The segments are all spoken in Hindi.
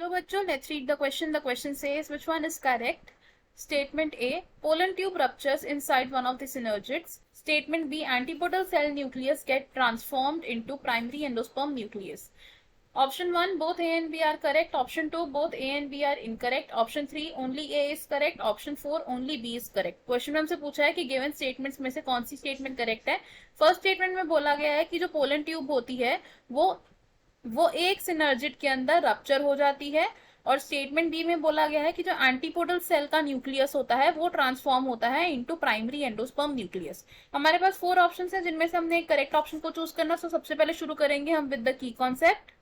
Hello bachcho, let's read the question. The question says which one is correct? Statement A, pollen tube ruptures inside one of the synergids. Statement B, antipodal cell nucleus get transformed into primary endosperm nucleus. Option 1, both A and B are correct. Option 2, both A and B are incorrect. Option 3, only A is correct. Option 4, only B is correct. Question में हमसे पूछा है कि गिवन स्टेटमेंट्स में से कौन सी स्टेटमेंट करेक्ट है. फर्स्ट स्टेटमेंट में बोला गया है कि जो पोलन ट्यूब होती है वो एक सिनर्जिड के अंदर रप्चर हो जाती है. और स्टेटमेंट बी में बोला गया है कि जो एंटीपोडल सेल का न्यूक्लियस होता है वो ट्रांसफॉर्म होता है इनटू प्राइमरी एंडोस्पर्म न्यूक्लियस. हमारे पास 4 ऑप्शंस हैं जिनमें से हमने एक करेक्ट ऑप्शन को चूज करना. तो सबसे पहले शुरू करेंगे हम विद द की कॉन्सेप्ट.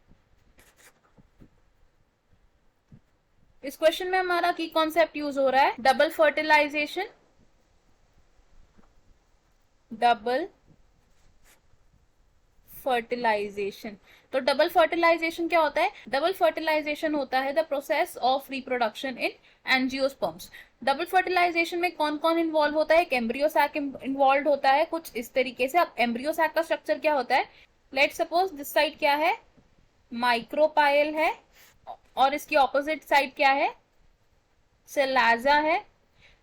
इस क्वेश्चन में हमारा की कॉन्सेप्ट यूज हो रहा है डबल फर्टिलाइजेशन. तो डबल फर्टिलाइजेशन क्या होता है? डबल फर्टिलाइजेशन होता है the process of reproduction in angiosperms. Double fertilization में कौन कौन इन्वॉल्व होता है? एक एम्ब्रियो सैक इन्वॉल्व होता है कुछ इस तरीके से. अब एम्ब्रियो सैक का स्ट्रक्चर क्या होता है? लेट सपोज दिस साइड क्या है? माइक्रोपाइल है और इसकी ऑपोजिट साइड क्या है? सेलाजा है.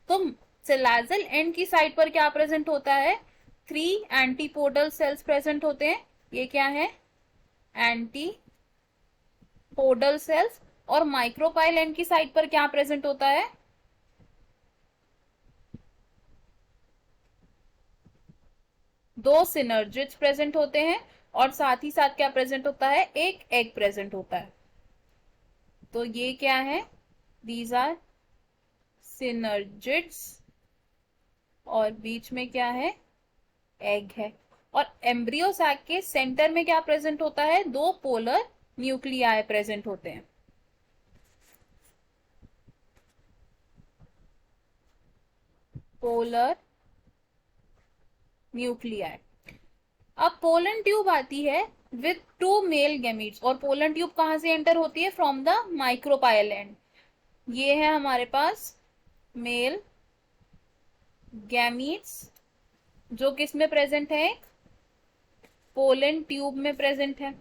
तो सेलाजल एंड की साइड पर क्या प्रेजेंट होता है? 3 एंटीपोडल सेल्स प्रेजेंट होते हैं. ये क्या है? Antipodal cells. और माइक्रोपाइल एंड की साइड पर क्या प्रेजेंट होता है? दो सिनर्जिड्स प्रेजेंट होते हैं और साथ ही साथ क्या प्रेजेंट होता है? एक एग प्रेजेंट होता है. तो ये क्या है? दीज आर सिनर्जिड्स और बीच में क्या है? एग है. और एम्ब्रियो सैक के सेंटर में क्या प्रेजेंट होता है? 2 पोलर न्यूक्लियाई प्रेजेंट होते हैं. Polar nuclei. अब पोलन ट्यूब आती है विथ 2 मेल गैमीट्स. और पोलन ट्यूब कहां से एंटर होती है? From the micropyle and. ये है हमारे पास मेल गैमीट्स जो किस में प्रेजेंट है? पोलन ट्यूब में प्रेजेंट है.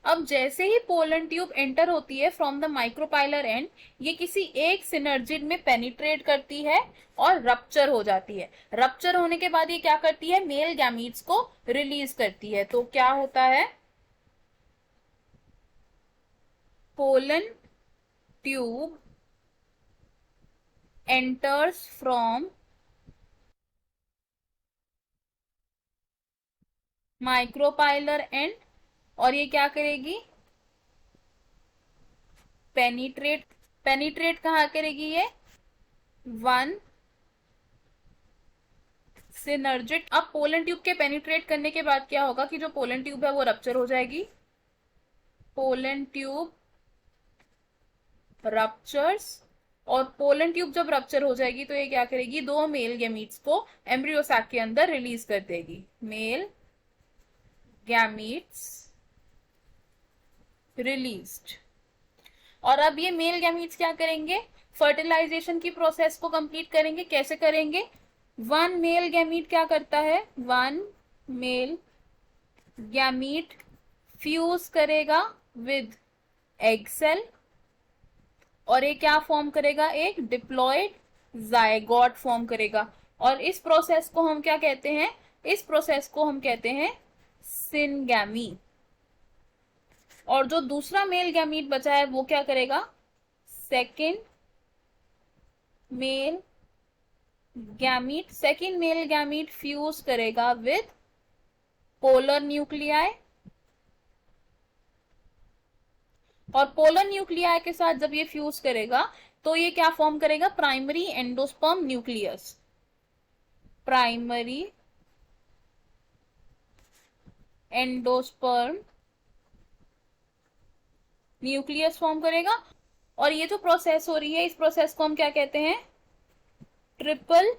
अब जैसे ही पोलन ट्यूब एंटर होती है फ्रॉम द माइक्रोपाइलर एंड, ये किसी एक सिनर्जिड में पेनिट्रेट करती है और रप्चर हो जाती है. रप्चर होने के बाद ये क्या करती है? मेल गैमीट्स को रिलीज करती है. तो क्या होता है? Pollen tube enters from micropylar and और ये क्या करेगी? पेनिट्रेट कहां करेगी? ये 1 सिनर्जिड. अब पोलन ट्यूब के पेनिट्रेट करने के बाद क्या होगा कि जो पोलन ट्यूब है वो रप्चर हो जाएगी. Pollen tube ruptures. और पोलन ट्यूब जब रप्चर हो जाएगी तो ये क्या करेगी? 2 मेल गैमीट्स को एम्ब्रियो सैक के अंदर रिलीज कर देगी. Male gametes released. और अब ये मेल गैमीट्स क्या करेंगे? फर्टिलाइजेशन की प्रोसेस को कंप्लीट करेंगे. कैसे करेंगे? 1 मेल गैमीट क्या करता है? 1 मेल गैमीट फ्यूज करेगा विद एग सेल और ये क्या फॉर्म करेगा? एक डिप्लॉयड जायगोट फॉर्म करेगा. और इस प्रोसेस को हम क्या कहते हैं? इस प्रोसेस को हम कहते हैं सिनगैमी. और जो दूसरा मेल गैमीट बचा है वो क्या करेगा? सेकेंड मेल गैमीट फ्यूज करेगा विद पोलर न्यूक्लियाई. और पोलर न्यूक्लियाई के साथ जब ये फ्यूज करेगा तो ये क्या फॉर्म करेगा? Primary endosperm nucleus. Primary endosperm nucleus form करेगा. और ये जो प्रोसेस हो रही है इस प्रोसेस को हम क्या कहते हैं? Triple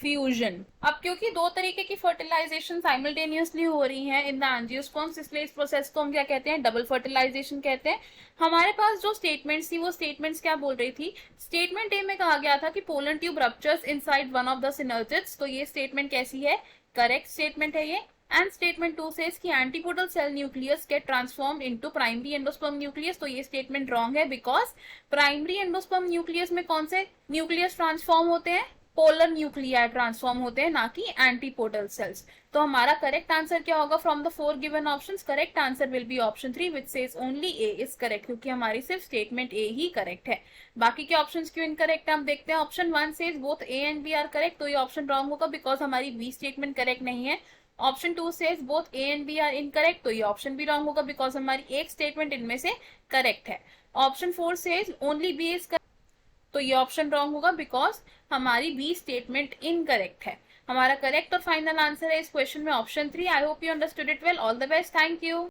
fusion. अब क्योंकि 2 तरीके की फर्टिलाइजेशन साइमल्टेनियसली हो रही है इन द एंजियोस्पर्म्स, इसलिए इस प्रोसेस को हम क्या कहते हैं? डबल फर्टिलाइजेशन कहते हैं. हमारे पास जो स्टेटमेंट्स थी वो स्टेटमेंट्स क्या बोल रही थी? स्टेटमेंट ए में कहा गया था कि pollen tube ruptures inside one of the synergids. तो ये स्टेटमेंट कैसी है? करेक्ट स्टेटमेंट है ये. एंड स्टेटमेंट 2 सेज कि antipodal cell nucleus gets transformed into primary endosperm nucleus. तो ये स्टेटमेंट रॉन्ग है बिकॉज प्राइमरी एंडोस्पर्म न्यूक्लियस में कौन से न्यूक्लियस ट्रांसफॉर्म होते हैं? पोलर न्यूक्लियाई ट्रांसफॉर्म होते हैं, ना कि एंटीपोडल सेल्स। तो हमारा करेक्ट आंसर क्या होगा from the 4 given options? Correct answer will be option 3 which says only A is correct, क्योंकि हमारी सिर्फ स्टेटमेंट ए ही करेक्ट है। बाकी के ऑप्शंस क्यों इनकरेक्ट है हम देखते हैं। Option 1 says both A and B are correct, तो ये ऑप्शन रॉन्ग होगा बिकॉज हमारी बी स्टेटमेंट करेक्ट नहीं है। Option 2 says both A and B are incorrect, तो ये ऑप्शन भी रॉन्ग होगा बिकॉज हमारी एक स्टेटमेंट इनमें से करेक्ट है। Option 4 says only B is, तो ये ऑप्शन रॉन्ग होगा बिकॉज हमारी बी स्टेटमेंट इनकरेक्ट है। हमारा करेक्ट और फाइनल आंसर है इस क्वेश्चन में option 3। I hope you understood it well. All the best, thank you.